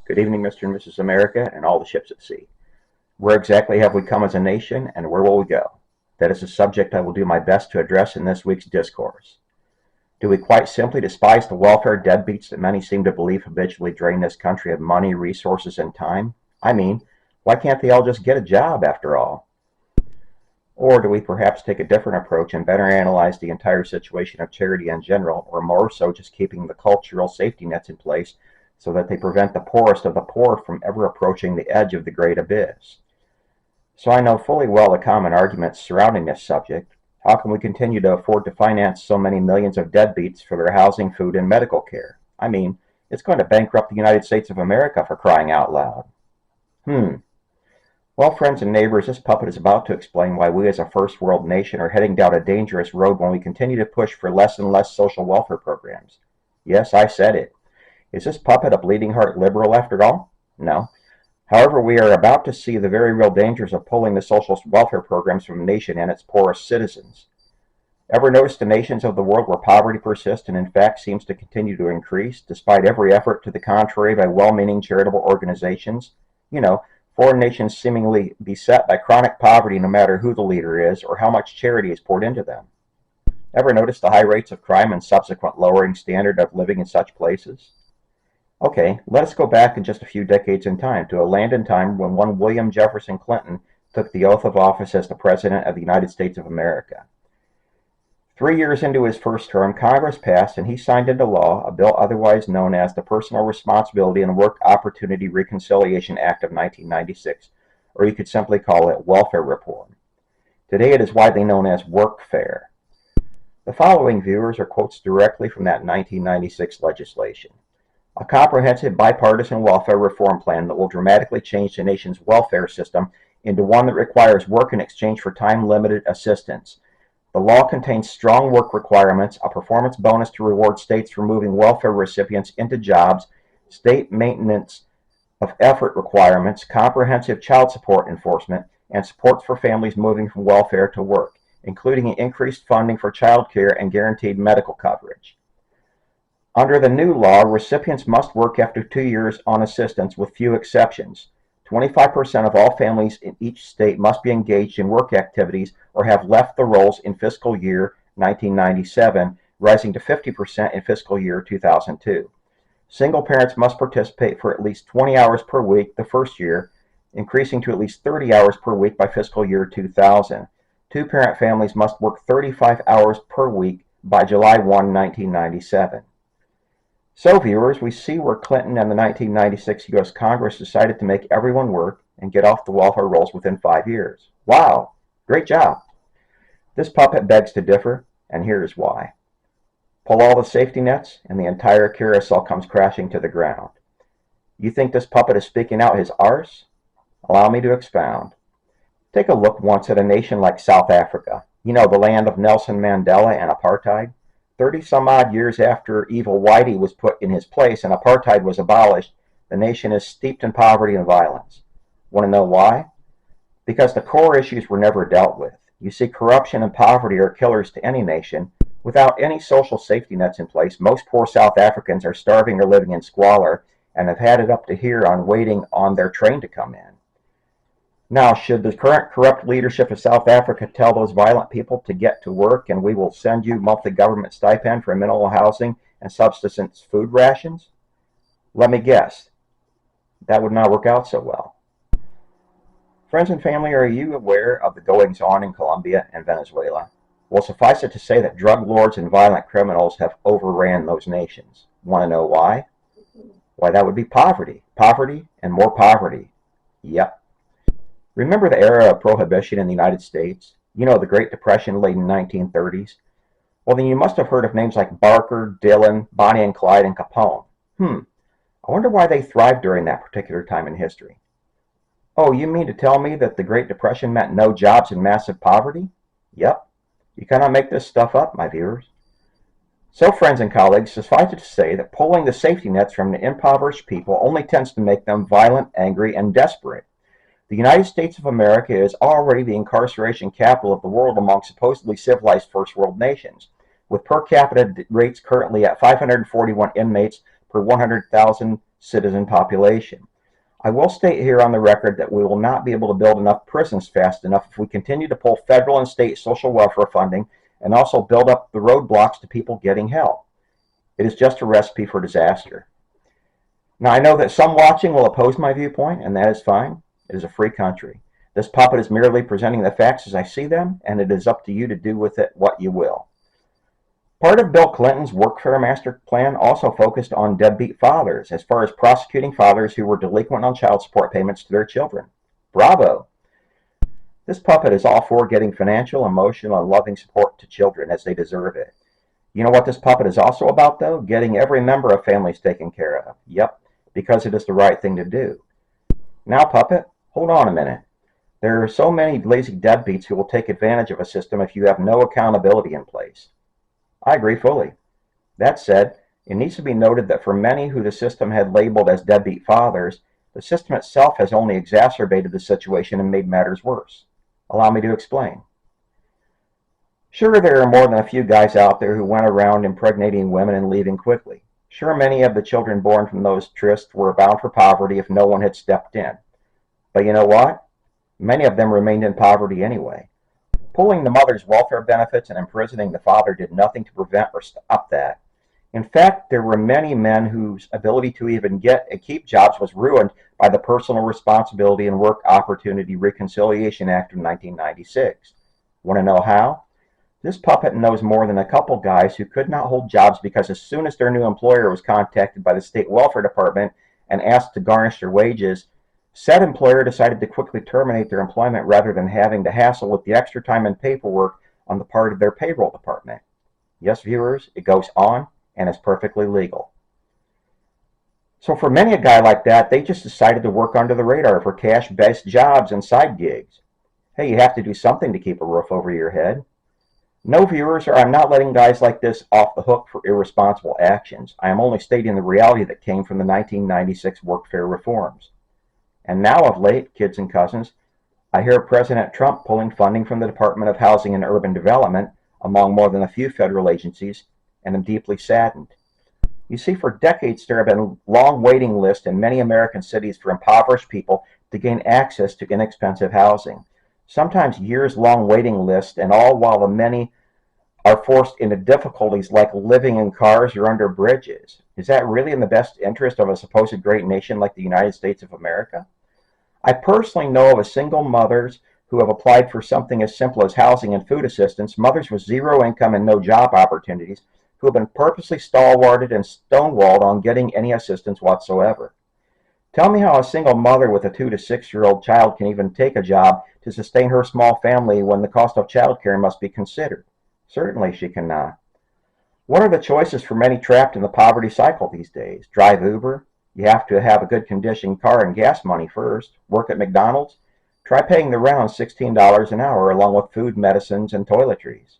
Good evening, Mr. and Mrs. America, and all the ships at sea. Where exactly have we come as a nation, and where will we go? That is a subject I will do my best to address in this week's discourse. Do we quite simply despise the welfare deadbeats that many seem to believe habitually drain this country of money, resources, and time? I mean, why can't they all just get a job after all? Or do we perhaps take a different approach and better analyze the entire situation of charity in general, or more so just keeping the cultural safety nets in place so that they prevent the poorest of the poor from ever approaching the edge of the great abyss? So I know fully well the common arguments surrounding this subject. How can we continue to afford to finance so many millions of deadbeats for their housing, food, and medical care? I mean, it's going to bankrupt the United States of America, for crying out loud. Well, friends and neighbors, this puppet is about to explain why we as a first world nation are heading down a dangerous road when we continue to push for less and less social welfare programs. Yes, I said it. Is this puppet a bleeding heart liberal after all? No. However, we are about to see the very real dangers of pulling the social welfare programs from a nation and its poorest citizens. Ever notice the nations of the world where poverty persists and in fact seems to continue to increase, despite every effort to the contrary by well-meaning charitable organizations? Foreign nations seemingly beset by chronic poverty no matter who the leader is or how much charity is poured into them. Ever notice the high rates of crime and subsequent lowering standard of living in such places? Okay, let us go back in just a few decades in time to a land and time when one William Jefferson Clinton took the oath of office as the President of the United States of America. 3 years into his first term, Congress passed and he signed into law a bill otherwise known as the Personal Responsibility and Work Opportunity Reconciliation Act of 1996, or you could simply call it welfare reform. Today it is widely known as workfare. The following, viewers, are quotes directly from that 1996 legislation. A comprehensive bipartisan welfare reform plan that will dramatically change the nation's welfare system into one that requires work in exchange for time-limited assistance. The law contains strong work requirements, a performance bonus to reward states for moving welfare recipients into jobs, state maintenance of effort requirements, comprehensive child support enforcement, and supports for families moving from welfare to work, including increased funding for child care and guaranteed medical coverage. Under the new law, recipients must work after 2 years on assistance, with few exceptions. 25% of all families in each state must be engaged in work activities or have left the rolls in fiscal year 1997, rising to 50% in fiscal year 2002. Single parents must participate for at least 20 hours per week the first year, increasing to at least 30 hours per week by fiscal year 2000. Two-parent families must work 35 hours per week by July 1, 1997. So, viewers, we see where Clinton and the 1996 U.S. Congress decided to make everyone work and get off the welfare rolls within 5 years. Wow, great job. This puppet begs to differ, and here's why. Pull all the safety nets, and the entire carousel comes crashing to the ground. You think this puppet is speaking out his arse? Allow me to expound. Take a look once at a nation like South Africa, the land of Nelson Mandela and apartheid. 30-some-odd years after evil Whitey was put in his place and apartheid was abolished, the nation is steeped in poverty and violence. Want to know why? Because the core issues were never dealt with. You see, corruption and poverty are killers to any nation. Without any social safety nets in place, most poor South Africans are starving or living in squalor and have had it up to here on waiting on their train to come in. Now, should the current corrupt leadership of South Africa tell those violent people to get to work and we will send you monthly government stipend for minimal housing and subsistence food rations? Let me guess, that would not work out so well. Friends and family, are you aware of the goings-on in Colombia and Venezuela? Well, suffice it to say that drug lords and violent criminals have overran those nations. Want to know why? Why, that would be poverty. Poverty and more poverty. Yep. Remember the era of prohibition in the United States? The Great Depression late in the 1930s? Well, then you must have heard of names like Barker, Dillon, Bonnie and Clyde, and Capone. I wonder why they thrived during that particular time in history. Oh, you mean to tell me that the Great Depression meant no jobs and massive poverty? Yep. You cannot make this stuff up, my viewers. So, friends and colleagues, suffice it to say that pulling the safety nets from the impoverished people only tends to make them violent, angry, and desperate. The United States of America is already the incarceration capital of the world among supposedly civilized first world nations, with per capita rates currently at 541 inmates per 100,000 citizen population. I will state here on the record that we will not be able to build enough prisons fast enough if we continue to pull federal and state social welfare funding and also build up the roadblocks to people getting help. It is just a recipe for disaster. Now, I know that some watching will oppose my viewpoint, and that is fine. It is a free country. This puppet is merely presenting the facts as I see them, and it is up to you to do with it what you will. Part of Bill Clinton's Workfare Master Plan also focused on deadbeat fathers, as far as prosecuting fathers who were delinquent on child support payments to their children. Bravo! This puppet is all for getting financial, emotional, and loving support to children as they deserve it. You know what this puppet is also about, though? Getting every member of families taken care of. Yep, because it is the right thing to do. Now, puppet, hold on a minute. There are so many lazy deadbeats who will take advantage of a system if you have no accountability in place. I agree fully. That said, it needs to be noted that for many who the system had labeled as deadbeat fathers, the system itself has only exacerbated the situation and made matters worse. Allow me to explain. Sure, there are more than a few guys out there who went around impregnating women and leaving quickly. Sure, many of the children born from those trysts were bound for poverty if no one had stepped in. But you know what? Many of them remained in poverty anyway. Pulling the mother's welfare benefits and imprisoning the father did nothing to prevent or stop that. In fact, there were many men whose ability to even get and keep jobs was ruined by the Personal Responsibility and Work Opportunity Reconciliation Act of 1996. Want to know how? This puppet knows more than a couple guys who could not hold jobs because as soon as their new employer was contacted by the state welfare department and asked to garnish their wages, said employer decided to quickly terminate their employment rather than having to hassle with the extra time and paperwork on the part of their payroll department. Yes, viewers, it goes on and is perfectly legal. So for many a guy like that, they just decided to work under the radar for cash-based jobs and side gigs. Hey, you have to do something to keep a roof over your head. No, viewers, or I'm not letting guys like this off the hook for irresponsible actions. I am only stating the reality that came from the 1996 workfare reforms. And now of late, kids and cousins, I hear President Trump pulling funding from the Department of Housing and Urban Development, among more than a few federal agencies, and am deeply saddened. You see, for decades there have been long waiting lists in many American cities for impoverished people to gain access to inexpensive housing. Sometimes years-long waiting lists, and all while the many are forced into difficulties like living in cars or under bridges. Is that really in the best interest of a supposed great nation like the United States of America? I personally know of a single mothers who have applied for something as simple as housing and food assistance, mothers with zero income and no job opportunities, who have been purposely stalwarted and stonewalled on getting any assistance whatsoever. Tell me how a single mother with a 2 to 6-year-old child can even take a job to sustain her small family when the cost of childcare must be considered. Certainly she cannot. What are the choices for many trapped in the poverty cycle these days? Drive Uber? You have to have a good conditioned car and gas money first. Work at McDonald's? Try paying the rent on $16 an hour along with food, medicines, and toiletries.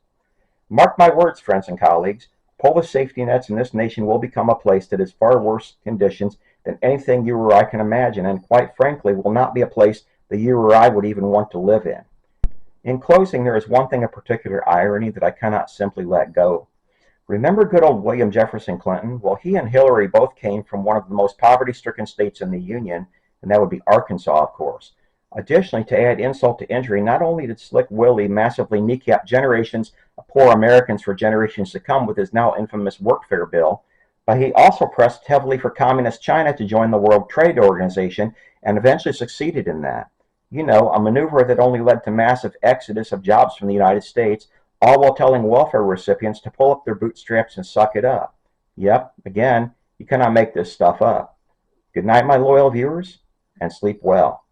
Mark my words, friends and colleagues, pull the safety nets and this nation will become a place that is far worse conditions than anything you or I can imagine, and quite frankly will not be a place that you or I would even want to live in. In closing, there is one thing of particular irony that I cannot simply let go. Remember good old William Jefferson Clinton? Well, he and Hillary both came from one of the most poverty-stricken states in the Union, and that would be Arkansas, of course. Additionally, to add insult to injury, not only did Slick Willie massively kneecap generations of poor Americans for generations to come with his now infamous workfare bill, but he also pressed heavily for Communist China to join the World Trade Organization and eventually succeeded in that. You know, a maneuver that only led to massive exodus of jobs from the United States, all while telling welfare recipients to pull up their bootstraps and suck it up. Yep, again, you cannot make this stuff up. Good night, my loyal viewers, and sleep well.